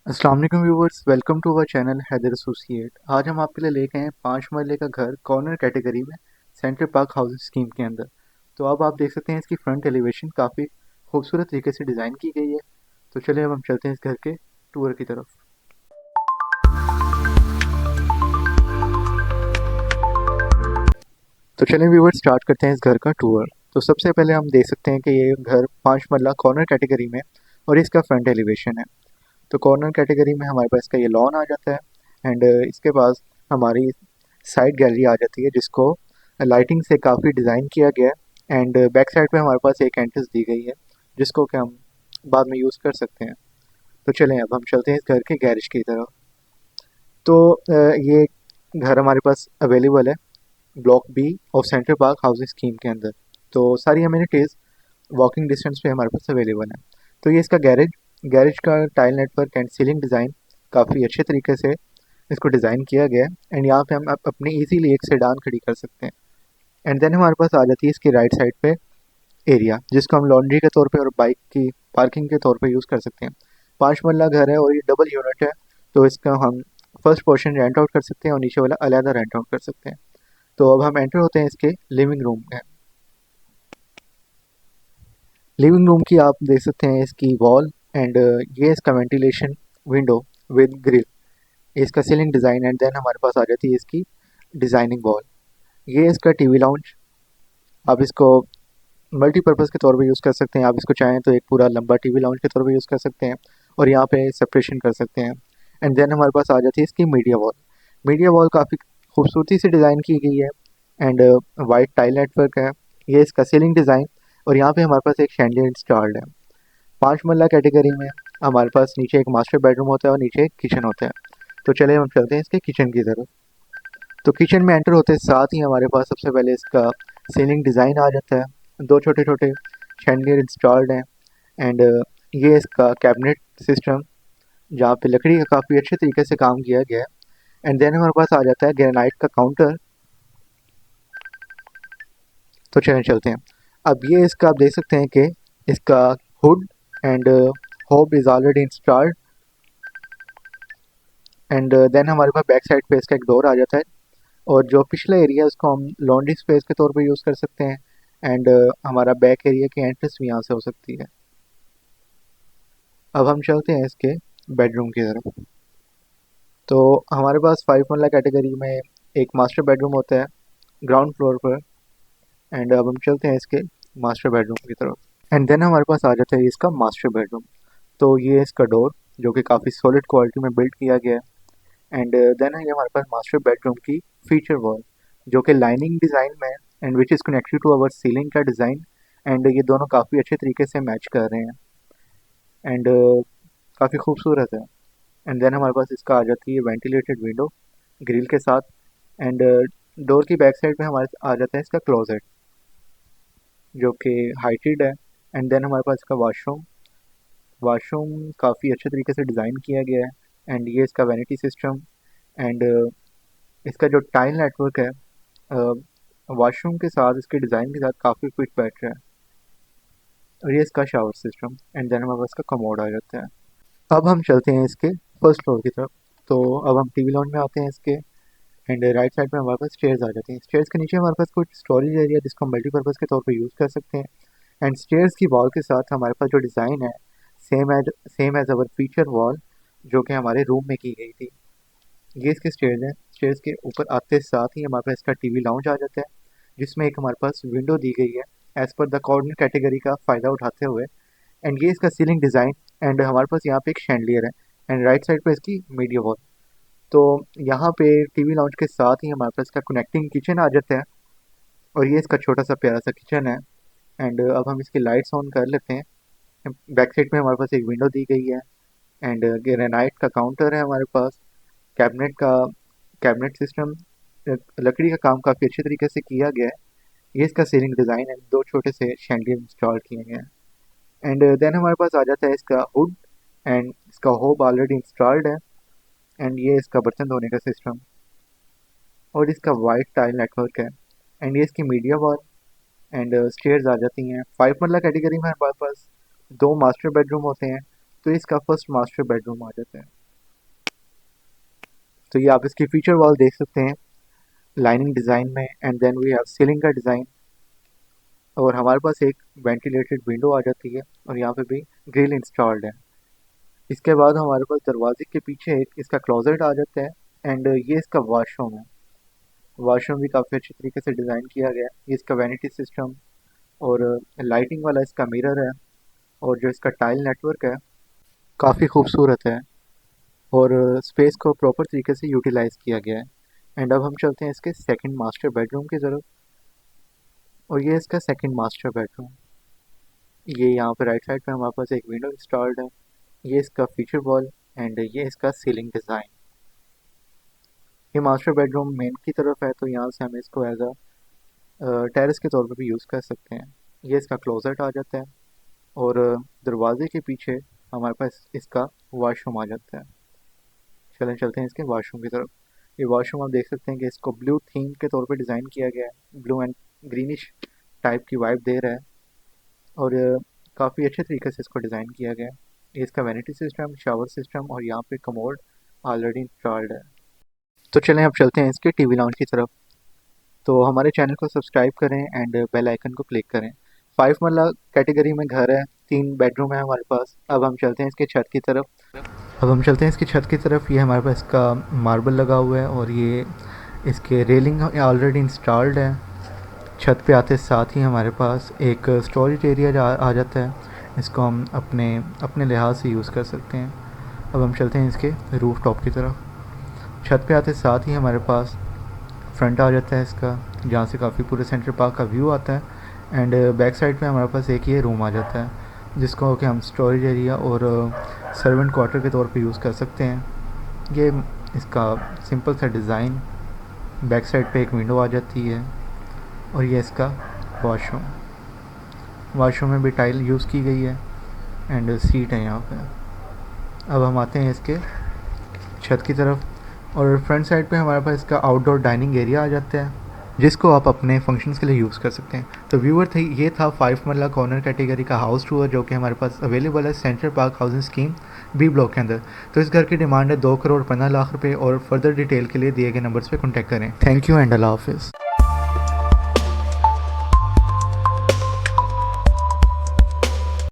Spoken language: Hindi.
अस्सलाम वालेकुम viewers, welcome to our channel Haider associate. आज हम आपके लिए लेके आए हैं 5 मरले का घर कॉर्नर कैटेगरी में सेंट्रल पार्क हाउसिंग स्कीम के अंदर। तो अब आप देख सकते हैं इसकी फ्रंट एलिवेशन काफ़ी खूबसूरत तरीके से डिज़ाइन की गई है। तो चलिए अब हम चलते हैं इस घर के टूर की तरफ। तो चलिए व्यूवर्स स्टार्ट करते हैं इस घर का टूर। तो सबसे पहले हम देख सकते हैं कि ये घर 5 मरला कॉर्नर कैटेगरी में और इसका फ्रंट एलिवेशन है। तो कॉर्नर कैटेगरी में हमारे पास का ये लॉन आ जाता है एंड इसके पास हमारी साइड गैलरी आ जाती है जिसको लाइटिंग से काफ़ी डिज़ाइन किया गया है एंड बैक साइड पे हमारे पास एक एंट्रेंस दी गई है जिसको कि हम बाद में यूज़ कर सकते हैं। तो चलें अब हम चलते हैं इस घर के गैरेज की तरफ। तो ये घर हमारे पास अवेलेबल है block B of Central Park Housing Scheme के अंदर। तो सारी अम्यूनिटीज़ वॉकिंग डिस्टेंस पे हमारे पास अवेलेबल है। तो ये इसका गैरेज गैरेज का tile network and ceiling design काफ़ी अच्छे तरीके से इसको डिज़ाइन किया गया है एंड यहाँ पे हम अपनी इजीली एक सेडान खड़ी कर सकते हैं। एंड देन हमारे पास आ जाती है इसकी राइट साइड पे एरिया जिसको हम लॉन्ड्री के तौर पे और बाइक की पार्किंग के तौर पे यूज़ कर सकते हैं। 5 मरला घर है और ये डबल यूनिट है, तो इसका हम फर्स्ट पोर्शन रेंट आउट कर सकते हैं और नीचे वाला अलहदा रेंट आउट कर सकते हैं। तो अब हम एंटर होते हैं इसके लिविंग रूम में। लिविंग रूम की आप देख सकते हैं इसकी वॉल एंड ये इसका वेंटिलेशन विंडो विद ग्रिल, इसका सीलिंग डिज़ाइन एंड देन हमारे पास आ जाती है इसकी डिज़ाइनिंग वॉल। ये इसका टीवी लाउंज, आप इसको मल्टीपर्पज़ के तौर पे यूज़ कर सकते हैं। आप इसको चाहें तो एक पूरा लंबा टीवी लाउंज के तौर पे यूज़ कर सकते हैं और यहाँ पे सेपरेशन कर सकते हैं। एंड देन हमारे पास आ जाती है इसकी मीडिया वॉल। मीडिया वॉल काफ़ी खूबसूरती से डिज़ाइन की गई है एंड वाइट टाइल नेटवर्क है। ये इसका सीलिंग डिज़ाइन और यहाँ पे हमारे पास एक शैंडियर इंस्टॉल्ड है। 5 मरला कैटेगरी में हमारे पास नीचे एक मास्टर बेडरूम होता है और नीचे एक किचन होता है। तो चलिए हम चलते हैं इसके किचन की तरफ। तो किचन में एंटर होते साथ ही हमारे पास सबसे पहले इसका सीलिंग डिज़ाइन आ जाता है। दो छोटे छोटे शैंडियर इंस्टॉल्ड हैं एंड ये इसका कैबिनेट सिस्टम जहाँ पे लकड़ी का काफ़ी अच्छे तरीके से काम किया गया है। एंड देन हमारे पास आ जाता है ग्रेनाइट का काउंटर। तो चलें चलते हैं। अब ये इसका आप देख सकते हैं कि इसका hood and hob is already installed and then हमारे पास बैक साइड पे इसका एक डोर आ जाता है और जो पिछला एरिया है उसको हम लॉन्ड्री स्पेस के तौर पे यूज़ कर सकते हैं एंड हमारा बैक एरिया की एंट्रेंस भी यहाँ से हो सकती है। अब हम चलते हैं इसके बेडरूम की तरफ। तो हमारे पास 5 मरला कैटेगरी में एक मास्टर बेडरूम होता है ग्राउंड फ्लोर पर एंड अब हम चलते हैं इसके मास्टर बेडरूम की तरफ। एंड देन हमारे पास आ जाता है इसका मास्टर बेडरूम। तो ये इसका डोर जो कि काफ़ी सॉलिड क्वालिटी में बिल्ड किया गया है एंड देन है ये हमारे पास मास्टर बेडरूम की फीचर वॉल जो कि लाइनिंग डिज़ाइन में and which is connected to our ceiling का डिज़ाइन एंड ये दोनों काफ़ी अच्छे तरीके से मैच कर रहे हैं एंड काफ़ी खूबसूरत है। एंड देन हमारे पास इसका आ जाती है वेंटिलेटेड विंडो ग्रिल के साथ एंड डोर की बैक साइड पे हमारे आ जाता है इसका क्लोजेट जो कि हाइटेड है। एंड देन हमारे पास इसका वॉशरूम वॉशरूम काफ़ी अच्छे तरीके से डिज़ाइन किया गया है एंड ये इसका वैनिटी सिस्टम एंड इसका जो टाइल नेटवर्क है वॉशरूम के साथ इसके डिज़ाइन के साथ काफ़ी फिट बैठ रहा है। और ये इसका शावर सिस्टम एंड देन हमारे पास इसका कमोड आ जाता है। अब हम चलते हैं इसके फर्स्ट फ्लोर की तरफ। तो अब हम टीवी लॉन में आते हैं इसके एंड राइट साइड में हमारे पास स्टेयर्स आ जाती हैं। स्टेयर्स के नीचे हमारे पास कुछ स्टोरेज एरिया जिसको हम मल्टीपर्पज़ के तौर पे यूज़ कर सकते हैं एंड स्टेयर्स की वॉल के साथ हमारे पास जो डिज़ाइन है same as our feature wall जो कि हमारे रूम में की गई थी। ये इसके स्टेयर्स हैं। स्टेयर्स के ऊपर आते साथ ही हमारे पास इसका टीवी लाउंज आ जाता है जिसमें एक हमारे पास विंडो दी गई है as per the corner category का फ़ायदा उठाते हुए एंड ये इसका सीलिंग डिज़ाइन एंड हमारे पास यहाँ पे एक शैंडलियर है एंड राइट साइड पे इसकी मीडिया वॉल। तो यहाँ पे टीवी लाउंज के साथ ही हमारे पास इसका कनेक्टिंग किचन आ जाता है और ये इसका छोटा सा प्यारा सा किचन है एंड अब हम इसकी लाइट्स ऑन कर लेते हैं। बैक साइड में हमारे पास एक विंडो दी गई है एंड ग्रेनाइट का काउंटर है हमारे पास। कैबिनेट सिस्टम लकड़ी का काम काफ़ी अच्छे तरीके से किया गया है। ये इसका सीलिंग डिज़ाइन है, दो छोटे से शैंडियर इंस्टॉल किए गए हैं एंड देन हमारे पास आ जाता है इसका हुड एंड इसका होब ऑलरेडी इंस्टॉल्ड है एंड ये इसका बर्तन धोने का सिस्टम और इसका वाइट टाइल नेटवर्क है एंड ये इसकी मीडिया वॉल एंड स्टेयर्स आ जाती हैं। 5 मरला कैटेगरी में हमारे पास दो मास्टर बेडरूम होते हैं तो इसका फर्स्ट मास्टर बेडरूम आ जाता है। तो ये आप इसकी फीचर वॉल देख सकते हैं लाइनिंग डिज़ाइन में, and then we have ceiling का डिज़ाइन, और हमारे पास एक वेंटिलेटेड विंडो आ जाती है और यहाँ पे भी ग्रिल इंस्टॉल्ड है। इसके बाद हमारे पास दरवाजे के पीछे एक इसका क्लोजेट आ जाता है, एंड ये इसका वॉशरूम है। वॉशरूम भी काफ़ी अच्छी तरीके से डिज़ाइन किया गया है। ये इसका वैनिटी सिस्टम और लाइटिंग वाला इसका मिरर है, और जो इसका टाइल नेटवर्क है काफ़ी खूबसूरत है, और स्पेस को प्रॉपर तरीके से यूटिलाइज़ किया गया है। एंड अब हम चलते हैं इसके सेकंड मास्टर बेडरूम की तरफ, और ये इसका सेकंड मास्टर बेडरूम। ये यहाँ पे राइट साइड पे हमारे पास एक विंडो इंस्टॉल्ड है। ये इसका फीचर वॉल, एंड ये इसका सीलिंग डिज़ाइन। ये मास्टर बेडरूम मेन की तरफ है, तो यहाँ से हम इसको एज अ टेरेस के तौर पे भी यूज़ कर सकते हैं। ये इसका क्लोजेट आ जाता है, और दरवाजे के पीछे हमारे पास इसका वॉशरूम आ जाता है। चलें चलते हैं इसके वॉशरूम की तरफ। ये वॉशरूम आप देख सकते हैं कि इसको ब्लू थीम के तौर पे डिज़ाइन किया गया है। ब्लू एंड ग्रीनिश टाइप की वाइब दे रहा है, और काफ़ी अच्छे तरीके से इसको डिज़ाइन किया गया है। ये इसका वैनिटी सिस्टम, शावर सिस्टम, और यहाँ पे कमोड ऑलरेडी इंस्टॉल्ड है। तो चलें अब चलते हैं इसके टीवी लाउंज की तरफ। तो हमारे चैनल को सब्सक्राइब करें एंड बेल आइकन को क्लिक करें। 5 मरला कैटेगरी में घर है, 3 बेडरूम है हमारे पास। अब हम चलते हैं इसके छत की तरफ। ये हमारे पास इसका मार्बल लगा हुआ है, और ये इसके रेलिंग ऑलरेडी इंस्टॉल्ड है। छत पे आते साथ ही हमारे पास एक स्टोरेज एरिया आ जाता है। इसको हम अपने अपने लिहाज से यूज़ कर सकते हैं। अब हम चलते हैं इसके रूफ टॉप की तरफ। छत पे आते साथ ही हमारे पास फ्रंट आ जाता है इसका, जहाँ से काफ़ी पूरे सेंटर पार्क का व्यू आता है। एंड बैक साइड पे हमारे पास एक ये रूम आ जाता है, जिसको कि हम स्टोरेज एरिया और सर्वेंट क्वार्टर के तौर पे यूज़ कर सकते हैं। ये इसका सिंपल सा डिज़ाइन, बैक साइड पे एक विंडो आ जाती है, और ये इसका वॉशरूम में भी टाइल यूज़ की गई है, एंड सीट है यहाँ पे। अब हम आते हैं इसके छत की तरफ, और फ्रंट साइड पे हमारे पास इसका आउटडोर डाइनिंग एरिया आ जाता है, जिसको आप अपने फंक्शंस के लिए यूज़ कर सकते हैं। तो व्यूअर थे, ये था 5 मरला कॉर्नर कैटेगरी का हाउस टूर, जो कि हमारे पास अवेलेबल है Central Park Housing Scheme B block के अंदर। तो इस घर की डिमांड है 2 करोड़ 15 लाख रुपए, और फर्दर डिटेल के लिए दिए गए नंबर्स पे कॉन्टैक्ट करें। थैंक यू एंड अल्लाह हाफिज़।